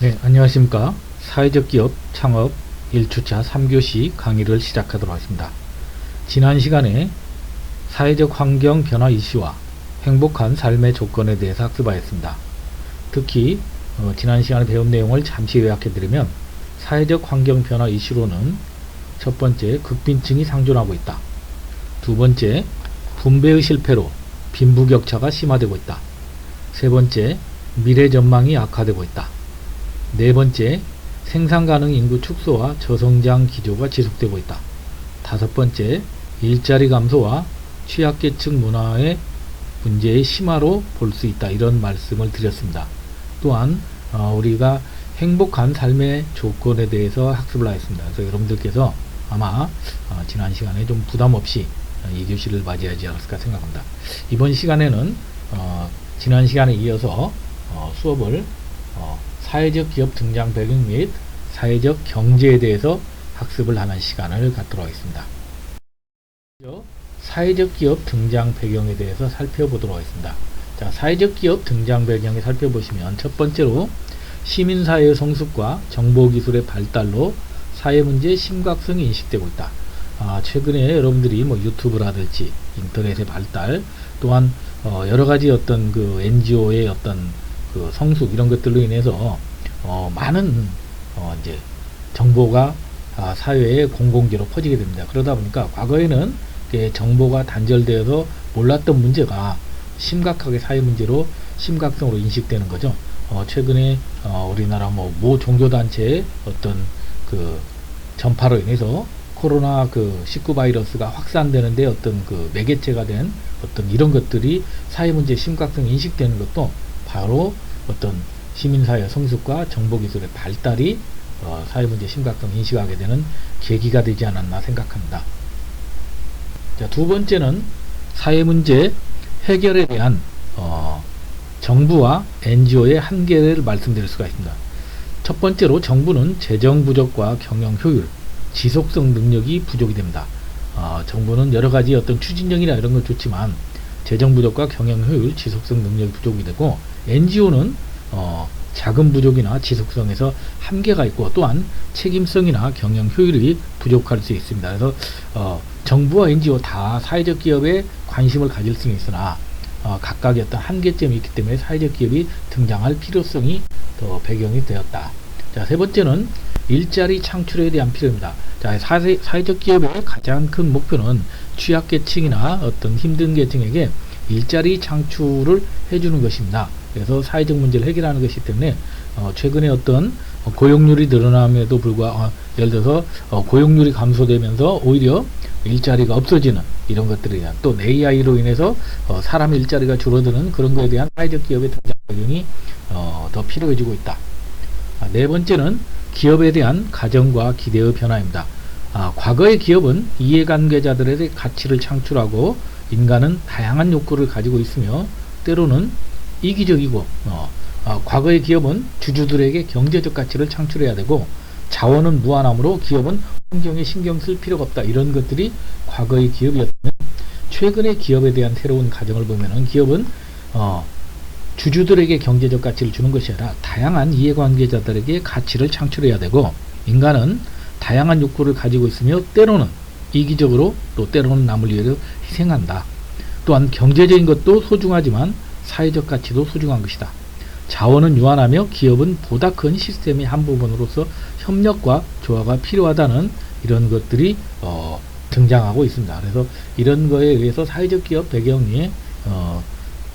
네, 안녕하십니까. 사회적 기업 창업 1주차 3교시 강의를 시작하도록 하겠습니다. 지난 시간에 사회적 환경 변화 이슈와 행복한 삶의 조건에 대해서 학습하였습니다. 특히 지난 시간에 배운 내용을 잠시 요약해드리면 사회적 환경 변화 이슈로는 첫 번째, 극빈층이 상존하고 있다. 두 번째, 분배의 실패로 빈부격차가 심화되고 있다. 세 번째, 미래 전망이 악화되고 있다. 네 번째, 생산 가능 인구 축소와 저성장 기조가 지속되고 있다. 다섯 번째, 일자리 감소와 취약계층 문화의 문제의 심화로 볼 수 있다. 이런 말씀을 드렸습니다. 또한 우리가 행복한 삶의 조건에 대해서 학습을 하였습니다. 그래서 여러분들께서 아마 지난 시간에 좀 부담 없이 이 교시를 맞이하지 않았을까 생각합니다. 이번 시간에는 지난 시간에 이어서 수업을 사회적 기업 등장 배경 및 사회적 경제에 대해서 학습을 하는 시간을 갖도록 하겠습니다. 사회적 기업 등장 배경에 대해서 살펴보도록 하겠습니다. 자, 사회적 기업 등장 배경에 살펴보시면 첫 번째로 시민사회의 성숙과 정보기술의 발달로 사회문제의 심각성이 인식되고 있다. 최근에 여러분들이 뭐 유튜브라든지 인터넷의 발달, 또한 여러가지 어떤 그 NGO의 어떤 그 성숙 이런 것들로 인해서 많은 이제 정보가 사회의 공공기로 퍼지게 됩니다. 그러다 보니까 과거에는 정보가 단절되어서 몰랐던 문제가 심각하게 사회 문제로 심각성으로 인식되는 거죠. 최근에 우리나라 모 종교단체의 어떤 그 전파로 인해서 코로나 그 19 바이러스가 확산되는데 어떤 그 매개체가 된 어떤 이런 것들이 사회 문제의 심각성이 인식되는 것도 바로 어떤 시민사회 성숙과 정보기술의 발달이 사회 문제 심각성 인식하게 되는 계기가 되지 않았나 생각합니다. 자, 두 번째는 사회 문제 해결에 대한 정부와 NGO의 한계를 말씀드릴 수가 있습니다. 첫 번째로 정부는 재정 부족과 경영 효율, 지속성 능력이 부족이 됩니다. 정부는 여러 가지 어떤 추진력이나 이런 건 좋지만 재정 부족과 경영 효율, 지속성 능력이 부족이 되고, NGO는 자금 부족이나 지속성에서 한계가 있고, 또한 책임성이나 경영 효율이 부족할 수 있습니다. 그래서 정부와 NGO 다 사회적 기업에 관심을 가질 수는 있으나 각각의 어떤 한계점이 있기 때문에 사회적 기업이 등장할 필요성이 더 배경이 되었다. 자, 세 번째는 일자리 창출에 대한 필요입니다. 자, 사회적 기업의 가장 큰 목표는 취약계층이나 어떤 힘든 계층에게 일자리 창출을 해주는 것입니다. 그래서 사회적 문제를 해결하는 것이기 때문에 최근에 어떤 고용률이 늘어남에도 불구하고 예를 들어서 고용률이 감소되면서 오히려 일자리가 없어지는 이런 것들에 대한, 또 AI로 인해서 사람 일자리가 줄어드는 그런 것에 대한 사회적 기업의 등장 배경이 더 필요해지고 있다. 네 번째는 기업에 대한 가정과 기대의 변화입니다. 과거의 기업은 이해관계자들의 가치를 창출하고 인간은 다양한 욕구를 가지고 있으며 때로는 이기적이고 과거의 기업은 주주들에게 경제적 가치를 창출해야 되고 자원은 무한하므로 기업은 환경에 신경 쓸 필요가 없다. 이런 것들이 과거의 기업이었다면 최근의 기업에 대한 새로운 가정을 보면은 기업은 주주들에게 경제적 가치를 주는 것이 아니라 다양한 이해관계자들에게 가치를 창출해야 되고, 인간은 다양한 욕구를 가지고 있으며 때로는 이기적으로 또 때로는 남을 위해 희생한다. 또한 경제적인 것도 소중하지만 사회적 가치도 소중한 것이다. 자원은 유한하며 기업은 보다 큰 시스템의 한 부분으로서 협력과 조화가 필요하다는 이런 것들이 등장하고 있습니다. 그래서 이런 거에 의해서 사회적 기업 배경에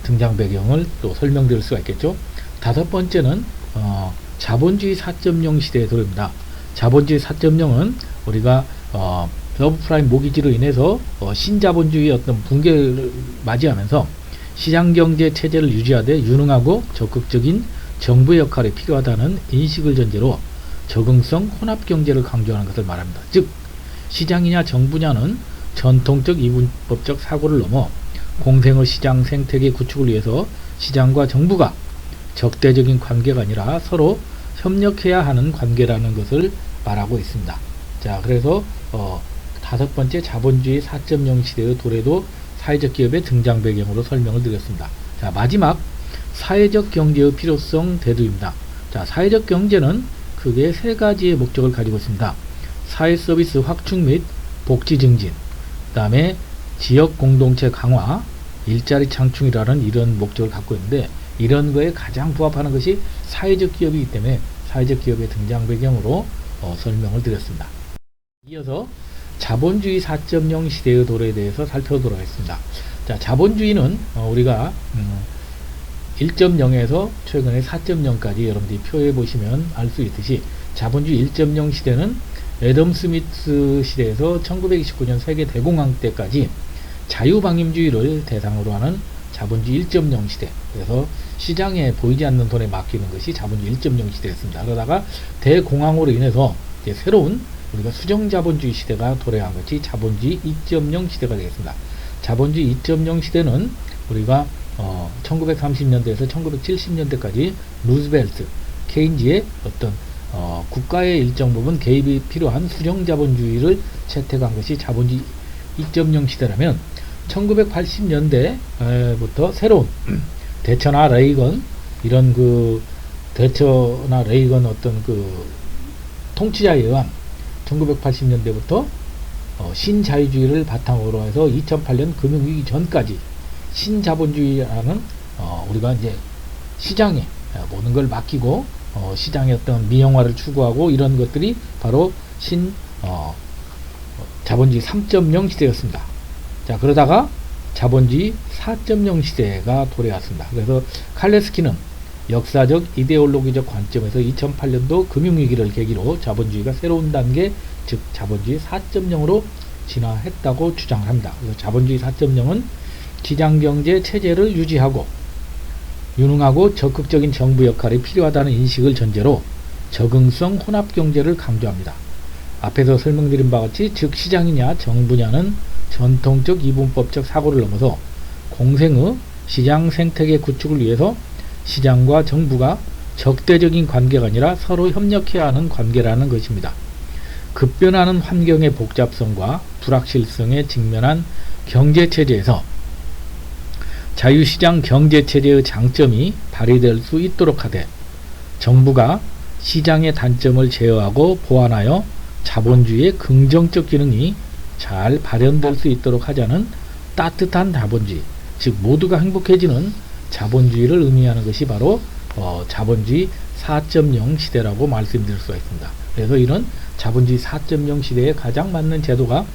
등장 배경을 또 설명드릴 수가 있겠죠. 다섯 번째는 자본주의 4.0 시대에 들어옵니다. 자본주의 4.0은 우리가 서브프라임 모기지로 인해서 신자본주의 어떤 붕괴를 맞이하면서 시장경제 체제를 유지하되 유능하고 적극적인 정부의 역할이 필요하다는 인식을 전제로 적응성 혼합경제를 강조하는 것을 말합니다. 즉 시장이냐 정부냐는 전통적 이분법적 사고를 넘어 공생의 시장 생태계 구축을 위해서 시장과 정부가 적대적인 관계가 아니라 서로 협력해야 하는 관계라는 것을 말하고 있습니다. 자, 그래서 다섯 번째 자본주의 4.0 시대의 도래도 사회적 기업의 등장 배경으로 설명을 드렸습니다. 자, 마지막 사회적 경제의 필요성 대두입니다. 자, 사회적 경제는 크게 세 가지의 목적을 가지고 있습니다. 사회 서비스 확충 및 복지 증진, 그 다음에 지역 공동체 강화, 일자리 창출이라는 이런 목적을 갖고 있는데, 이런 거에 가장 부합하는 것이 사회적 기업이기 때문에 사회적 기업의 등장 배경으로 설명을 드렸습니다. 이어서 자본주의 4.0 시대의 도래에 대해서 살펴보도록 하겠습니다. 자, 자본주의는 우리가 1.0에서 최근에 4.0까지 여러분들이 표해 보시면 알 수 있듯이, 자본주의 1.0 시대는 애덤 스미스 시대에서 1929년 세계 대공황 때까지 자유방임주의를 대상으로 하는 자본주의 1.0 시대, 그래서 시장에 보이지 않는 돈에 맡기는 것이 자본주의 1.0 시대였습니다. 그러다가 대공황으로 인해서 이제 새로운 우리가 수정자본주의 시대가 도래한 것이 자본주의 2.0 시대가 되겠습니다. 자본주의 2.0 시대는 우리가 1930년대에서 1970년대까지 루즈벨트, 케인즈의 어떤 국가의 일정 부분 개입이 필요한 수정자본주의를 채택한 것이 자본주의 2.0 시대라면, 1980년대부터 새로운 대처나 레이건, 이런 대처나 레이건 어떤 통치자에 의한 1980년대부터 신자유주의를 바탕으로 해서 2008년 금융위기 전까지 신자본주의라는 우리가 이제 시장에 모든 걸 맡기고 시장의 어떤 민영화를 추구하고 이런 것들이 바로 자본주의 3.0 시대였습니다. 자, 그러다가 자본주의 4.0 시대가 도래했습니다. 그래서 칼레스키는 역사적 이데올로기적 관점에서 2008년도 금융위기를 계기로 자본주의가 새로운 단계, 즉 자본주의 4.0으로 진화했다고 주장을 합니다. 그래서 자본주의 4.0은 시장경제 체제를 유지하고 유능하고 적극적인 정부 역할이 필요하다는 인식을 전제로 적응성 혼합경제를 강조합니다. 앞에서 설명드린 바와 같이 즉 시장이냐 정부냐는 전통적 이분법적 사고를 넘어서 공생의 시장 생태계 구축을 위해서 시장과 정부가 적대적인 관계가 아니라 서로 협력해야 하는 관계라는 것입니다. 급변하는 환경의 복잡성과 불확실성에 직면한 경제체제에서 자유시장 경제체제의 장점이 발휘될 수 있도록 하되, 정부가 시장의 단점을 제어하고 보완하여 자본주의의 긍정적 기능이 잘 발현될 수 있도록 하자는 따뜻한 자본주의, 즉 모두가 행복해지는 자본주의를 의미하는 것이 바로 자본주의 4.0 시대라고 말씀드릴 수가 있습니다. 그래서 이런 자본주의 4.0 시대에 가장 맞는 제도가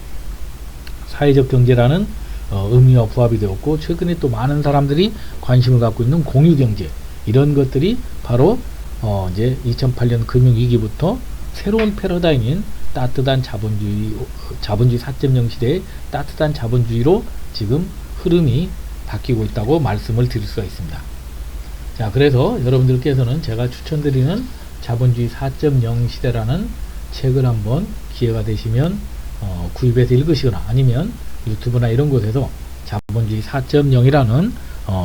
사회적 경제라는 의미와 부합이 되었고, 최근에 또 많은 사람들이 관심을 갖고 있는 공유경제, 이런 것들이 바로 이제 2008년 금융위기부터 새로운 패러다임인 따뜻한 자본주의 4.0 시대의 따뜻한 자본주의로 지금 흐름이 바뀌고 있다고 말씀을 드릴 수가 있습니다. 자, 그래서 여러분들께서는 제가 추천드리는 자본주의 4.0 시대라는 책을 한번 기회가 되시면 구입해서 읽으시거나, 아니면 유튜브나 이런 곳에서 자본주의 4.0이라는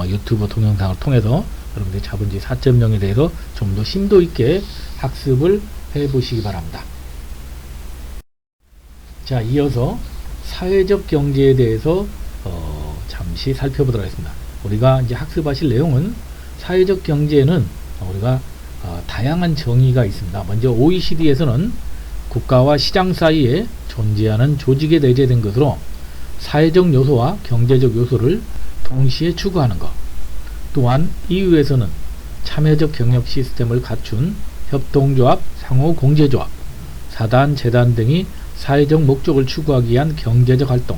유튜브 동영상을 통해서 여러분들이 자본주의 4.0에 대해서 좀 더 심도 있게 학습을 해 보시기 바랍니다. 자, 이어서 사회적 경제에 대해서 잠시 살펴보도록 하겠습니다. 우리가 이제 학습하실 내용은, 사회적 경제는 우리가 다양한 정의가 있습니다. 먼저 OECD에서는 국가와 시장 사이에 존재하는 조직에 내재된 것으로 사회적 요소와 경제적 요소를 동시에 추구하는 것, 또한 EU에서는 참여적 경영 시스템을 갖춘 협동조합, 상호공제조합, 사단, 재단 등이 사회적 목적을 추구하기 위한 경제적 활동,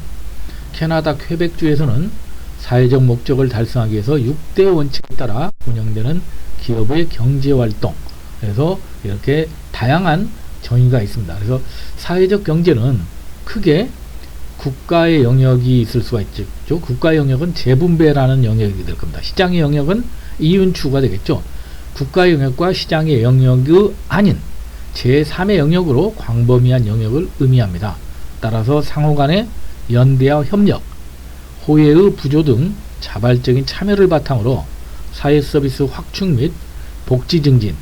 캐나다 퀘벡주에서는 사회적 목적을 달성하기 위해서 6대 원칙에 따라 운영되는 기업의 경제활동, 그래서 이렇게 다양한 정의가 있습니다. 그래서 사회적 경제는 크게 국가의 영역이 있을 수가 있죠. 국가의 영역은 재분배라는 영역이 될 겁니다. 시장의 영역은 이윤추가 되겠죠. 국가의 영역과 시장의 영역이 아닌 제3의 영역으로 광범위한 영역을 의미합니다. 따라서 상호 간의 연대와 협력, 호혜의 부조 등 자발적인 참여를 바탕으로 사회 서비스 확충 및 복지 증진,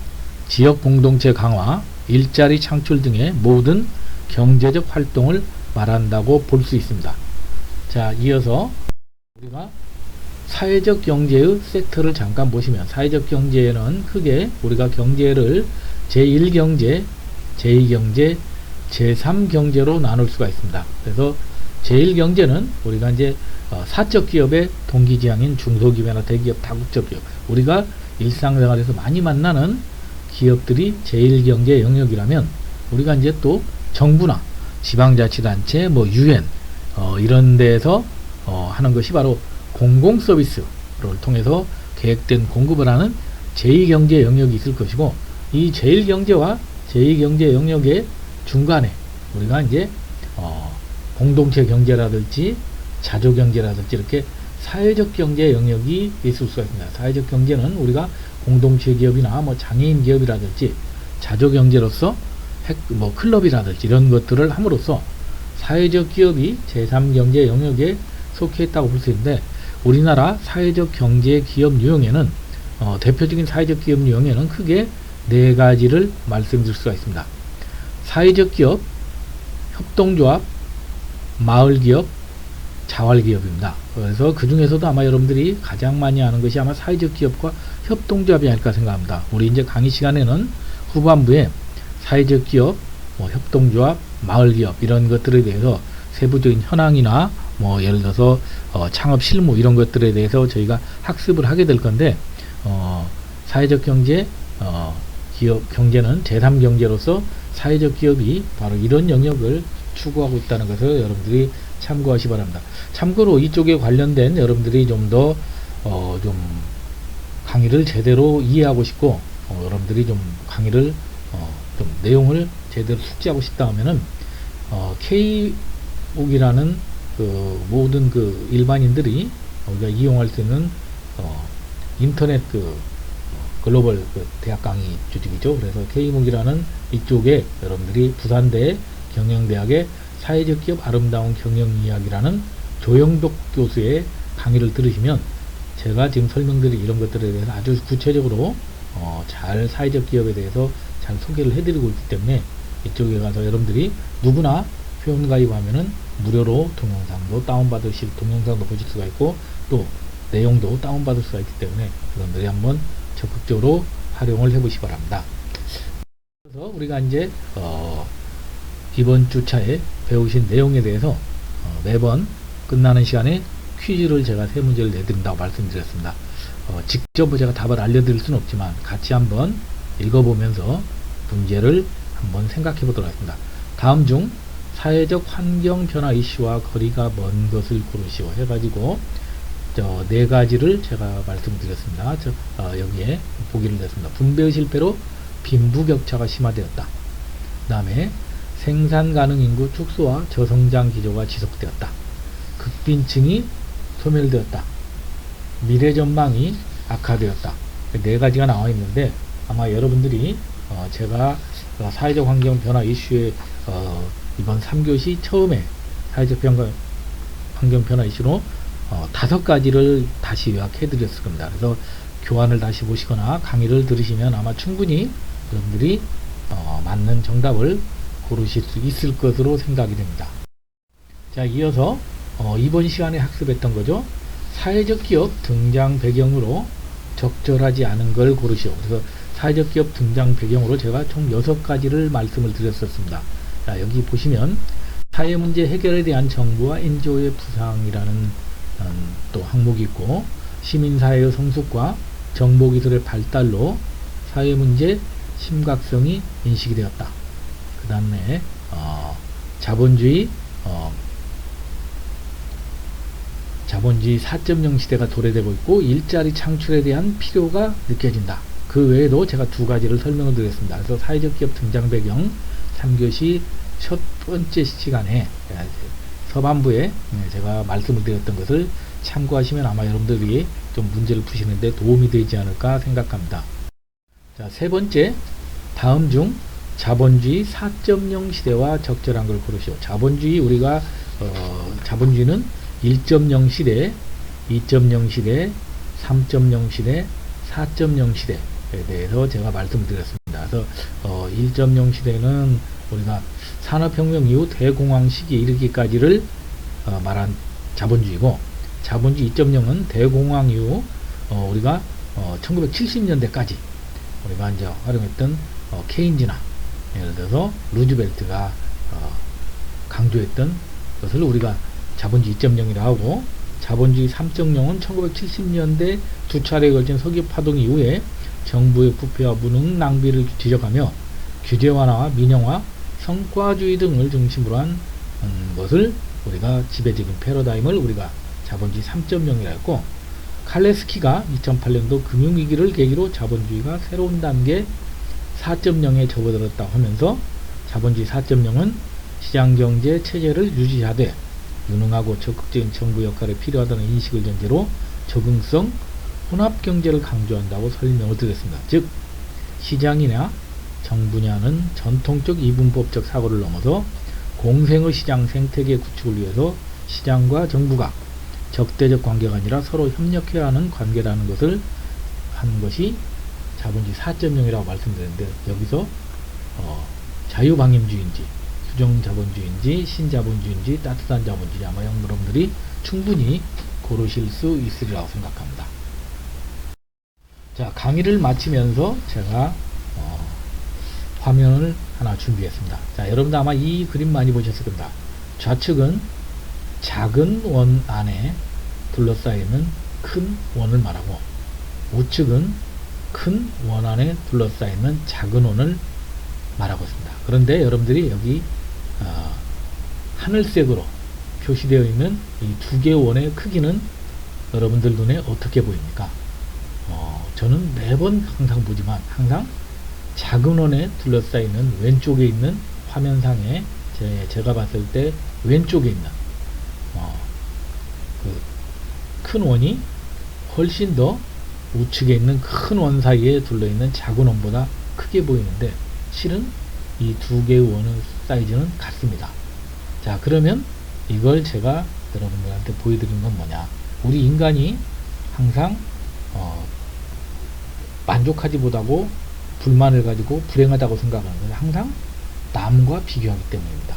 지역 공동체 강화, 일자리 창출 등의 모든 경제적 활동을 말한다고 볼 수 있습니다. 자, 이어서 우리가 사회적 경제의 섹터를 잠깐 보시면 사회적 경제는 크게 우리가 경제를 제1경제, 제2경제, 제3경제로 나눌 수가 있습니다. 그래서 제1경제는 우리가 이제 사적 기업의 동기지향인 중소기업이나 대기업, 다국적 기업, 우리가 일상생활에서 많이 만나는 기업들이 제1경제 영역이라면 우리가 이제 또 정부나 지방자치단체, 뭐 유엔 이런 데에서 하는 것이 바로 공공서비스를 통해서 계획된 공급을 하는 제2경제 영역이 있을 것이고, 이 제1경제와 제2경제 영역의 중간에 우리가 이제 공동체 경제라든지 자조경제라든지 이렇게 사회적 경제 영역이 있을 수가 있습니다. 사회적 경제는 우리가 공동체 기업이나 뭐 장애인 기업이라든지 자조경제로서 뭐 클럽이라든지 이런 것들을 함으로써 사회적 기업이 제3경제 영역에 속해 있다고 볼 수 있는데, 우리나라 사회적 경제 기업 유형에는 대표적인 사회적 기업 유형에는 크게 네 가지를 말씀드릴 수가 있습니다. 사회적 기업, 협동조합, 마을기업, 자활기업입니다. 그래서 그 중에서도 아마 여러분들이 가장 많이 아는 것이 아마 사회적 기업과 협동조합이 아닐까 생각합니다. 우리 이제 강의 시간에는 후반부에 사회적 기업, 협동조합, 마을기업 이런 것들에 대해서 세부적인 현황이나 뭐 예를 들어서 창업 실무 이런 것들에 대해서 저희가 학습을 하게 될 건데, 사회적 경제, 기업 경제는 제3경제로서 사회적 기업이 바로 이런 영역을 추구하고 있다는 것을 여러분들이 참고하시 바랍니다. 참고로 이쪽에 관련된 여러분들이 좀 더 좀 강의를 제대로 이해하고 싶고, 여러분들이 좀 강의를 좀 내용을 제대로 숙지하고 싶다 하면은 K옥이라는 그 모든 그 일반인들이 우리가 이용할 수 있는 인터넷 글로벌 대학 강의 조직이죠. 그래서 K목이라는 이쪽에 여러분들이 부산대 경영대학의 사회적 기업 아름다운 경영 이야기라는 조영덕 교수의 강의를 들으시면 제가 지금 설명드린 이런 것들에 대해서 아주 구체적으로 잘 사회적 기업에 대해서 잘 소개를 해드리고 있기 때문에 이쪽에 가서 여러분들이 누구나 회원가입하면은 무료로 동영상도 다운받으실, 동영상도 보실 수가 있고 또 내용도 다운받을 수가 있기 때문에 여러분들이 한번 적극적으로 활용을 해보시기 바랍니다. 그래서 우리가 이제 이번 주차에 배우신 내용에 대해서 매번 끝나는 시간에 퀴즈를 제가 세 문제를 내드린다고 말씀드렸습니다. 직접 제가 답을 알려드릴 수는 없지만 같이 한번 읽어보면서 문제를 한번 생각해 보도록 하겠습니다. 다음 중 사회적 환경 변화 이슈와 거리가 먼 것을 고르시오 해가지고 네 가지를 제가 말씀드렸습니다. 여기에 보기를 냈습니다. 분배의 실패로 빈부격차가 심화되었다. 그 다음에 생산 가능 인구 축소와 저성장 기조가 지속되었다. 극빈층이 소멸되었다. 미래 전망이 악화되었다. 네 가지가 나와 있는데 아마 여러분들이 제가 사회적 환경 변화 이슈에 이번 3교시 처음에 사회적 환경 변화 이슈로 5가지를 다시 요약해 드렸을 겁니다. 그래서 교환을 다시 보시거나 강의를 들으시면 아마 충분히 여러분들이 맞는 정답을 고르실 수 있을 것으로 생각이 됩니다. 자, 이어서 이번 시간에 학습했던 거죠. 사회적 기업 등장 배경으로 적절하지 않은 걸 고르시오. 그래서 사회적 기업 등장 배경으로 제가 총 6가지를 말씀을 드렸었습니다. 자, 여기 보시면 사회 문제 해결에 대한 정부와 NGO의 부상이라는 또 항목이 있고, 시민사회의 성숙과 정보기술의 발달로 사회 문제 심각성이 인식이 되었다. 그 다음에 자본주의 4.0 시대가 도래되고 있고 일자리 창출에 대한 필요가 느껴진다. 그 외에도 제가 2가지를 설명을 드렸습니다. 그래서 사회적 기업 등장 배경 3교시 첫 번째 시간에 서반부에 제가 말씀을 드렸던 것을 참고하시면 아마 여러분들이 좀 문제를 푸시는데 도움이 되지 않을까 생각합니다. 자, 세 번째, 다음 중 자본주의 4.0 시대와 적절한 걸 고르시오. 자본주의, 우리가 자본주의는 1.0 시대, 2.0 시대, 3.0 시대, 4.0 시대에 대해서 제가 말씀드렸습니다. 그래서 1.0 시대는 우리가 산업혁명 이후 대공황 시기에 이르기까지를 말한 자본주의고, 자본주의 2.0은 대공황 이후 우리가 1970년대까지 우리가 이제 활용했던 케인즈나 예를 들어서 루즈벨트가 강조했던 것을 우리가 자본주의 2.0이라 하고, 자본주의 3.0은 1970년대 두 차례에 걸친 석유 파동 이후에 정부의 부패와 무능 낭비를 지적하며 규제 완화와 민영화, 성과주의 등을 중심으로 한 것을 우리가 지배적인 패러다임을 우리가 자본주의 3.0이라 했고, 칼레스키가 2008년도 금융위기를 계기로 자본주의가 새로운 단계 4.0에 접어들었다고 하면서 자본주의 4.0은 시장경제 체제를 유지하되 유능하고 적극적인 정부 역할이 필요하다는 인식을 전제로 적응성, 혼합경제를 강조한다고 설명을 드렸습니다. 즉 시장이냐 정부냐는 전통적 이분법적 사고를 넘어서 공생의 시장 생태계 구축을 위해서 시장과 정부가 적대적 관계가 아니라 서로 협력해야 하는 관계라는 것을 하는 것이 자본주의 4.0이라고 말씀드렸는데, 여기서 자유방임주의인지 수정자본주의인지 신자본주의인지 따뜻한 자본주의 아마 여러분들이 충분히 고르실 수 있으리라고 생각합니다. 자, 강의를 마치면서 제가 화면을 하나 준비했습니다. 자, 여러분들 아마 이 그림 많이 보셨을 겁니다. 좌측은 작은 원 안에 둘러싸이는 큰 원을 말하고, 우측은 큰 원 안에 둘러싸이는 작은 원을 말하고 있습니다. 그런데 여러분들이 여기 하늘색으로 표시되어 있는 이 두 개의 원의 크기는 여러분들 눈에 어떻게 보입니까? 저는 매번 항상 보지만 항상 작은 원에 둘러싸이는 왼쪽에 있는 화면상에 제가 봤을 때 왼쪽에 있는 그 큰 원이 훨씬 더 우측에 있는 큰 원 사이에 둘러있는 작은 원보다 크게 보이는데, 실은 이 두 개의 원의 사이즈는 같습니다. 자, 그러면 이걸 제가 여러분들한테 보여드리는 건 뭐냐, 우리 인간이 항상 만족하지 못하고 불만을 가지고 불행하다고 생각하는 것은 항상 남과 비교하기 때문입니다.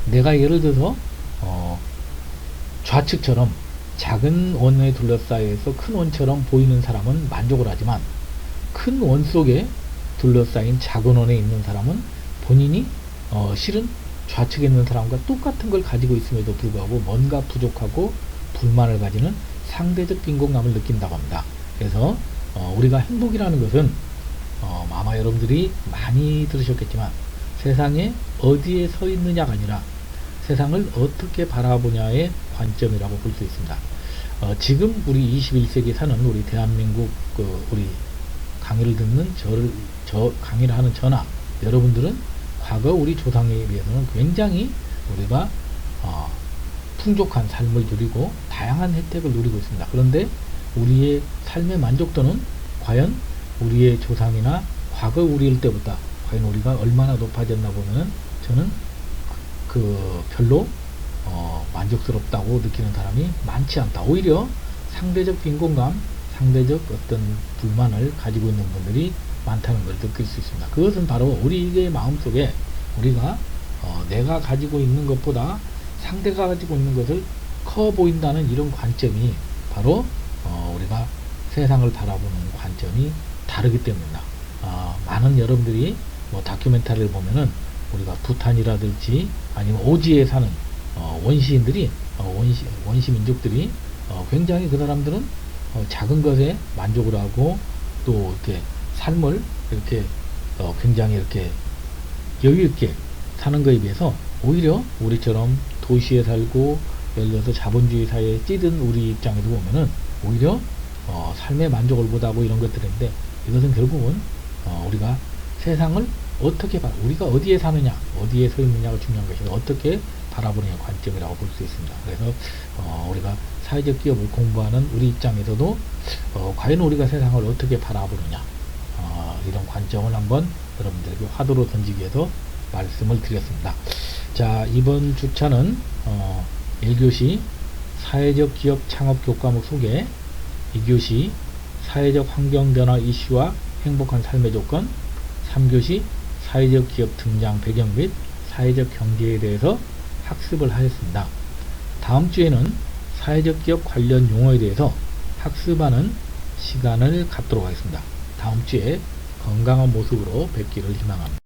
내가 예를 들어서 좌측처럼 작은 원에 둘러싸여서 큰 원처럼 보이는 사람은 만족을 하지만, 큰 원 속에 둘러싸인 작은 원에 있는 사람은 본인이 실은 좌측에 있는 사람과 똑같은 걸 가지고 있음에도 불구하고 뭔가 부족하고 불만을 가지는 상대적 빈곤감을 느낀다고 합니다. 그래서 우리가 행복이라는 것은 아마 여러분들이 많이 들으셨겠지만 세상에 어디에 서 있느냐가 아니라 세상을 어떻게 바라보냐의 관점이라고 볼 수 있습니다. 지금 우리 21세기 사는 우리 대한민국 우리 강의를 듣는 강의를 하는 저나 여러분들은 과거 우리 조상에 비해서는 굉장히 우리가 풍족한 삶을 누리고 다양한 혜택을 누리고 있습니다. 그런데 우리의 삶의 만족도는 과연 우리의 조상이나 과거 우리일 때보다 과연 우리가 얼마나 높아졌나 보면은 저는 별로 만족스럽다고 느끼는 사람이 많지 않다. 오히려 상대적 빈곤감, 상대적 어떤 불만을 가지고 있는 분들이 많다는 걸 느낄 수 있습니다. 그것은 바로 우리의 마음속에 우리가 내가 가지고 있는 것보다 상대가 가지고 있는 것을 커 보인다는 이런 관점이 바로 우리가 세상을 바라보는 관점이 다르기 때문이다. 많은 여러분들이 다큐멘터리를 보면은 우리가 부탄이라든지 아니면 오지에 사는 원시인들이 원시민족들이 굉장히 그 사람들은 작은 것에 만족을 하고 또 이렇게 삶을 이렇게 굉장히 이렇게 여유 있게 사는 것에 비해서 오히려 우리처럼 도시에 살고 예를 들어서 자본주의 사회에 찌든 우리 입장에서 보면은 오히려 삶의 만족을 못하고 이런 것들인데, 이것은 결국은 우리가 세상을 어떻게 우리가 어디에 사느냐, 어디에 서 있느냐가 중요한 것이고 어떻게 바라보느냐 관점이라고 볼 수 있습니다. 그래서 우리가 사회적 기업을 공부하는 우리 입장에서도 과연 우리가 세상을 어떻게 바라보느냐 이런 관점을 한번 여러분들에게 화두로 던지기 위해서 말씀을 드렸습니다. 자, 이번 주차는 1교시 사회적 기업 창업 교과목 소개, 2교시 사회적 환경 변화 이슈와 행복한 삶의 조건, 3교시 사회적 기업 등장 배경 및 사회적 경제에 대해서 학습을 하였습니다. 다음 주에는 사회적 기업 관련 용어에 대해서 학습하는 시간을 갖도록 하겠습니다. 다음 주에 건강한 모습으로 뵙기를 희망합니다.